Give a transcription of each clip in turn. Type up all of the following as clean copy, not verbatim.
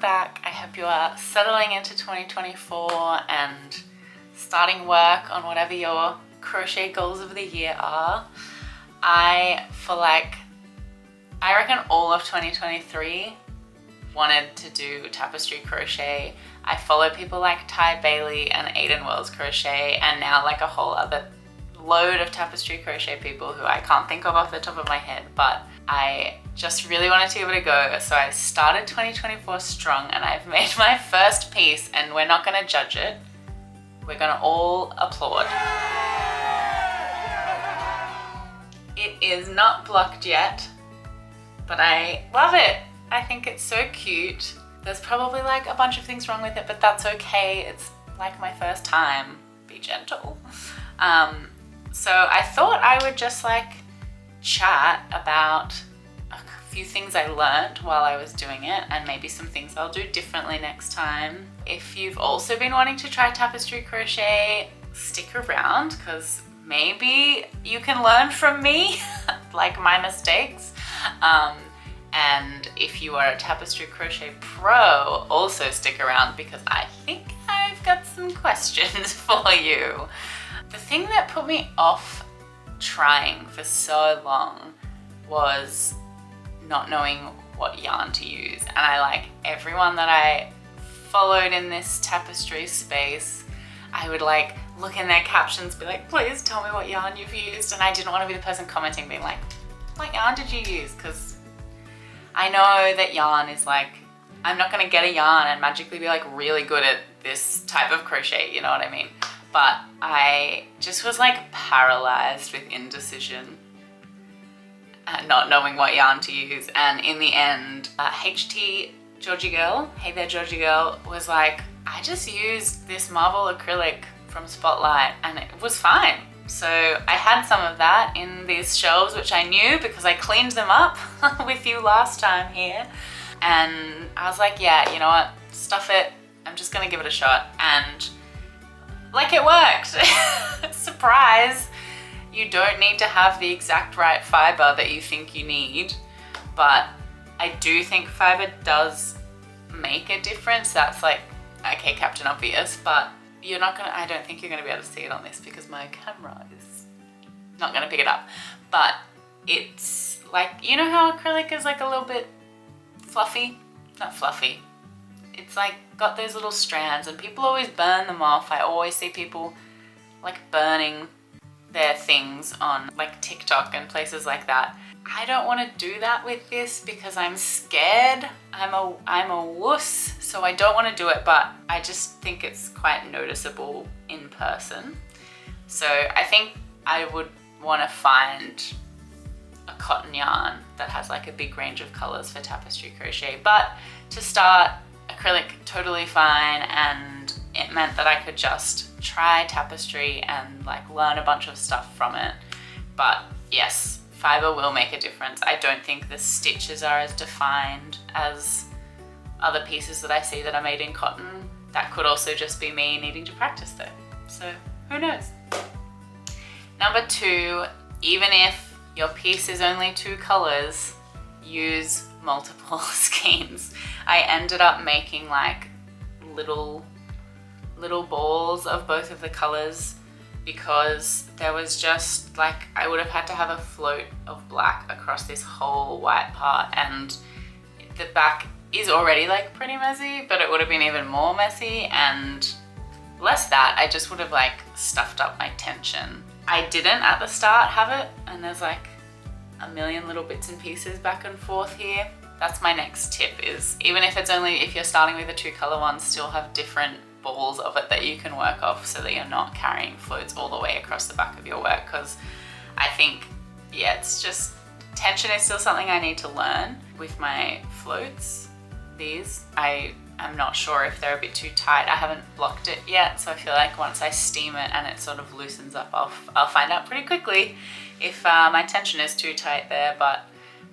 back. I hope you are settling into 2024 and starting work on whatever your crochet goals of the year are. I reckon all of 2023 wanted to do tapestry crochet. I follow people like Ty Bailey and Aiden Wells Crochet, and now like a whole other load of tapestry crochet people who I can't think of off the top of my head, but I just really wanted to give it a go. So I started 2024 strong and I've made my first piece, and we're not gonna judge it. We're gonna all applaud. It is not blocked yet, but I love it. I think it's so cute. There's probably like a bunch of things wrong with it, but that's okay. It's like my first time. Be gentle. So I thought I would just like chat about a few things I learned while I was doing it, and maybe some things I'll do differently next time. If you've also been wanting to try tapestry crochet, stick around, because maybe you can learn from me, like my mistakes. And if you are a tapestry crochet pro, also stick around, because I think I've got some questions for you. The thing that put me off trying for so long was not knowing what yarn to use. And I like everyone that I followed in this tapestry space, I would like look in their captions, be like, please tell me what yarn you've used. And I didn't want to be the person commenting being like, what yarn did you use? Because I know that yarn is like, I'm not gonna get a yarn and magically be like really good at this type of crochet, you know what I mean? But I just was like paralyzed with indecision and not knowing what yarn to use. And in the end, HT Georgie Girl, hey there Georgie Girl, was like, I just used this marble acrylic from Spotlight and it was fine. So I had some of that in these shelves, which I knew because I cleaned them up with you last time here. And I was like, yeah, you know what, stuff it. I'm just gonna give it a shot. And like, it worked. Surprise. You don't need to have the exact right fiber that you think you need, but I do think fiber does make a difference. That's like, okay, Captain Obvious, but you're not gonna, I don't think you're gonna be able to see it on this because my camera is not gonna pick it up. But it's like, you know how acrylic is like a little bit fluffy? Not fluffy. It's like got those little strands and people always burn them off. I always see people like burning their things on like TikTok and places like that. I don't want to do that with this because I'm scared. I'm a wuss, so I don't want to do it, but I just think it's quite noticeable in person. So I think I would want to find a cotton yarn that has like a big range of colors for tapestry crochet. But to start, acrylic totally fine, and it meant that I could just try tapestry and like learn a bunch of stuff from it. But yes, fiber will make a difference. I don't think the stitches are as defined as other pieces that I see that are made in cotton. That could also just be me needing to practice though. So who knows? Number 2, even if your piece is only 2 colors, use multiple skeins. I ended up making like little balls of both of the colors because there was just like, I would have had to have a float of black across this whole white part, and the back is already like pretty messy, but it would have been even more messy, and less that, I just would have like stuffed up my tension. I didn't at the start have it, and there's like a million little bits and pieces back and forth here. That's my next tip, is even if it's only, if you're starting with a 2 color one, still have different balls of it that you can work off so that you're not carrying floats all the way across the back of your work. Because I think, yeah, it's just, tension is still something I need to learn with my floats. These, I am not sure if they're a bit too tight. I haven't blocked it yet, so I feel like once I steam it and it sort of loosens up, I'll find out pretty quickly if my tension is too tight there. But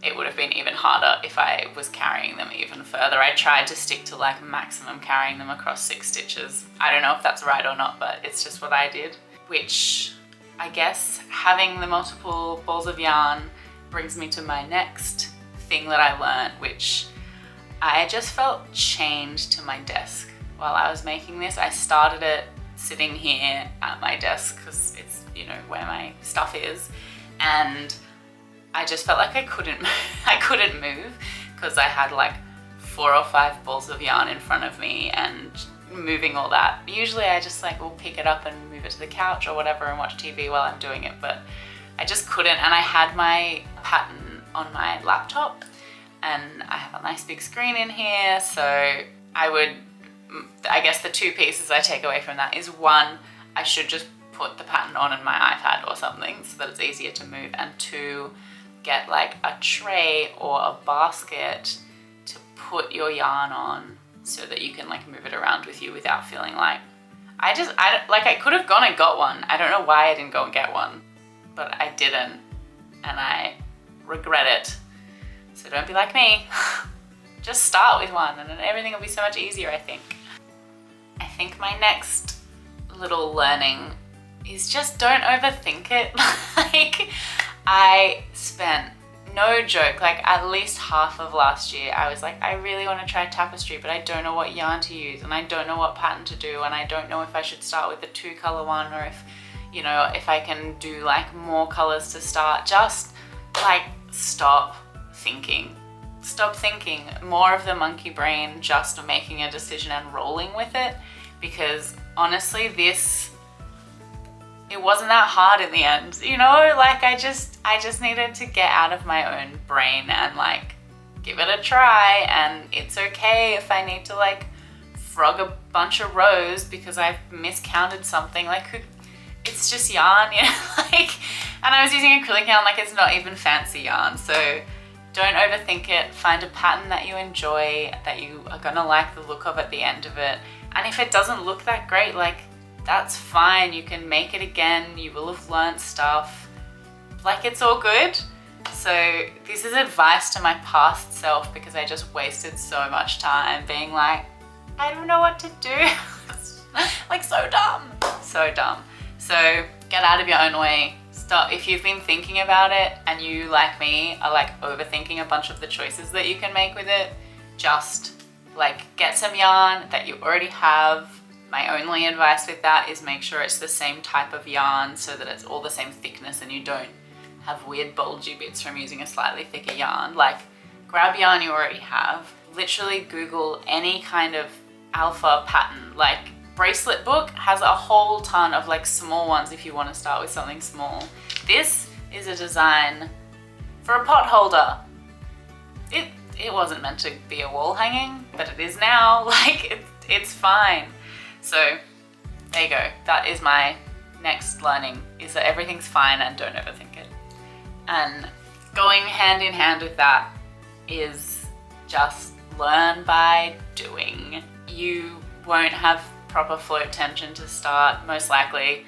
it would have been even harder if I was carrying them even further. I tried to stick to like maximum carrying them across 6 stitches. I don't know if that's right or not, but it's just what I did. Which I guess having the multiple balls of yarn brings me to my next thing that I learned, which I just felt chained to my desk while I was making this. I started it sitting here at my desk because it's, you know, where my stuff is, and I just felt like I couldn't move because I had like 4 or 5 balls of yarn in front of me and moving all that. Usually I just like will pick it up and move it to the couch or whatever and watch TV while I'm doing it, but I just couldn't. And I had my pattern on my laptop and I have a nice big screen in here, so I guess the 2 pieces I take away from that is, 1, I should just put the pattern on in my iPad or something so that it's easier to move, and 2, get like a tray or a basket to put your yarn on so that you can like move it around with you without feeling like, I could have gone and got one. I don't know why I didn't go and get one, but I didn't, and I regret it. So don't be like me. Just start with one and then everything will be so much easier, I think. I think my next little learning is just don't overthink it. Like, I spent, no joke, like at least half of last year, I was like, I really want to try tapestry, but I don't know what yarn to use and I don't know what pattern to do, and I don't know if I should start with the 2-color one or if, you know, if I can do like more colors to start. Just like stop thinking. Stop thinking. More of the monkey brain, just making a decision and rolling with it, because honestly, it wasn't that hard in the end, you know? Like I just needed to get out of my own brain and like give it a try, and it's okay if I need to like frog a bunch of rows because I've miscounted something. Like, it's just yarn, you know? Like, and I was using acrylic yarn, like it's not even fancy yarn, so don't overthink it. Find a pattern that you enjoy, that you are gonna like the look of at the end of it, and if it doesn't look that great, like that's fine. You can make it again. You will have learned stuff. Like, it's all good. So this is advice to my past self, because I just wasted so much time being like, I don't know what to do. Like, so dumb. So dumb. So get out of your own way. Stop. If you've been thinking about it and you, like me, are like overthinking a bunch of the choices that you can make with it, just like get some yarn that you already have. My only advice with that is make sure it's the same type of yarn so that it's all the same thickness and you don't have weird bulgy bits from using a slightly thicker yarn. Like, grab yarn you already have. Literally Google any kind of alpha pattern. Like, Bracelet Book has a whole ton of like small ones if you want to start with something small. This is a design for a pot holder. It wasn't meant to be a wall hanging, but it is now. Like, it's fine. So there you go. That is my next learning, is that everything's fine and don't overthink it. And going hand in hand with that is just learn by doing. You won't have proper float tension to start, most likely.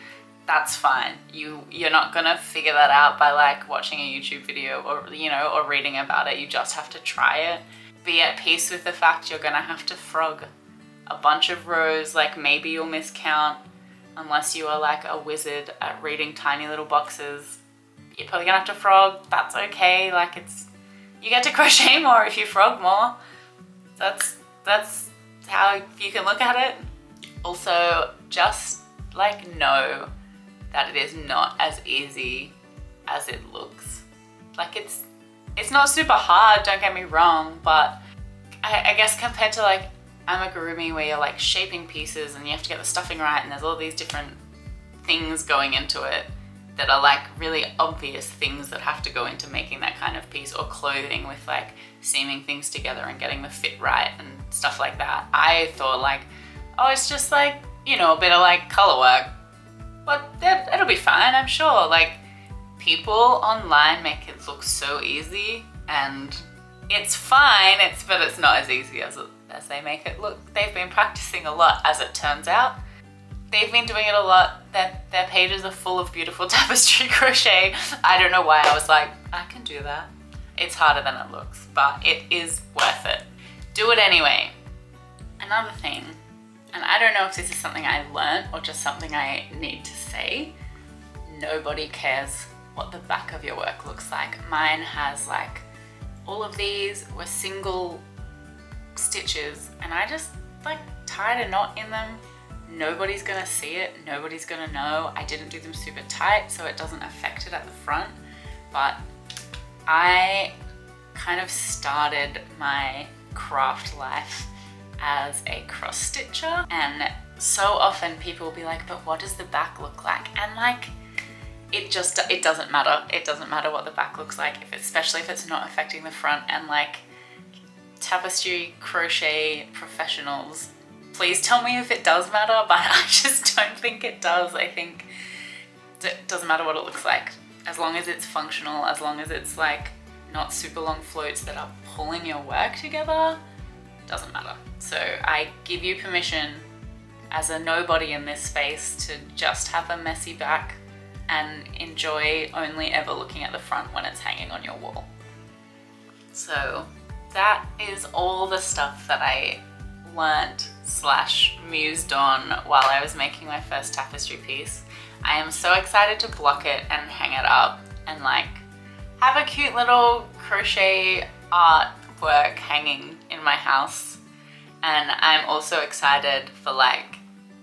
That's fine. You're not gonna figure that out by like watching a YouTube video or, you know, or reading about it. You just have to try it. Be at peace with the fact you're gonna have to frog a bunch of rows. Like, maybe you'll miscount, unless you are like a wizard at reading tiny little boxes. You're probably gonna have to frog. That's okay. Like, you get to crochet more if you frog more. That's how you can look at it. Also, just like know that it is not as easy as it looks. Like, it's not super hard, don't get me wrong, but I guess compared to like amigurumi, where you're like shaping pieces and you have to get the stuffing right and there's all these different things going into it that are like really obvious things that have to go into making that kind of piece, or clothing with like seaming things together and getting the fit right and stuff like that. I thought like, oh, it's just like, you know, a bit of like color work, but it'll be fine, I'm sure. Like, people online make it look so easy, and it's fine, but it's not as easy as they make it look. They've been practicing a lot, as it turns out. They've been doing it a lot. Their pages are full of beautiful tapestry crochet. I don't know why I was like, I can do that. It's harder than it looks, but it is worth it. Do it anyway. Another thing, and I don't know if this is something I learned or just something I need to say, nobody cares what the back of your work looks like. Mine has like, all of these were single stitches and I just like tied a knot in them. Nobody's gonna see it, nobody's gonna know. I didn't do them super tight so it doesn't affect it at the front, but I kind of started my craft life as a cross stitcher, and so often people will be like, but what does the back look like? And like, it doesn't matter. It doesn't matter what the back looks like, especially if it's not affecting the front. And like, tapestry crochet professionals, please tell me if it does matter, but I just don't think it does. I think it doesn't matter what it looks like, as long as it's functional, as long as it's like not super long floats that are pulling your work together, doesn't matter. So I give you permission as a nobody in this space to just have a messy back and enjoy only ever looking at the front when it's hanging on your wall. So that is all the stuff that I learnt / mused on while I was making my first tapestry piece. I am so excited to block it and hang it up and like have a cute little crochet artwork hanging in my house. And I'm also excited for like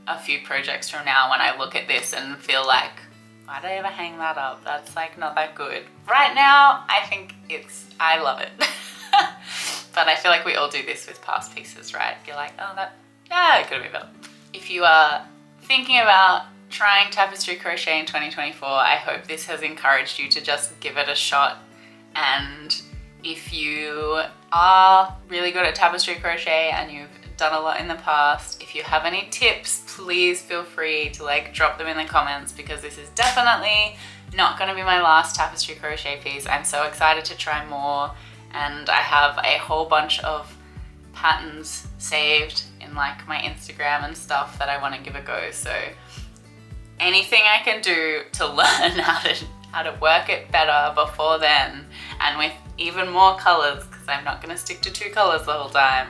a few projects from now when I look at this and feel like, why did I ever hang that up? That's like not that good. Right now, I think I love it. But I feel like we all do this with past pieces, right? You're like, oh, it could have been better. If you are thinking about trying tapestry crochet in 2024, I hope this has encouraged you to just give it a shot. And if you are really good at tapestry crochet and you've done a lot in the past, if you have any tips, please feel free to like drop them in the comments, because this is definitely not going to be my last tapestry crochet piece. I'm so excited to try more, and I have a whole bunch of patterns saved in like my Instagram and stuff that I want to give a go. So anything I can do to learn how to work it better before then, and with even more colors, because I'm not going to stick to 2 colors the whole time,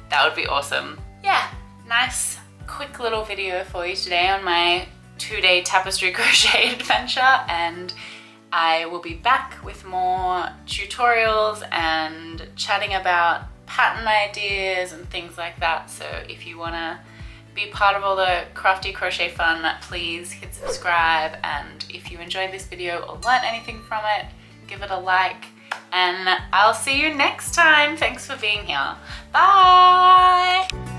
that would be awesome. Yeah, nice quick little video for you today on my 2-day tapestry crochet adventure, and I will be back with more tutorials and chatting about pattern ideas and things like that. So if you want to be part of all the crafty crochet fun, please hit subscribe, and if you enjoyed this video or learned anything from it, give it a like, and I'll see you next time. Thanks for being here. Bye!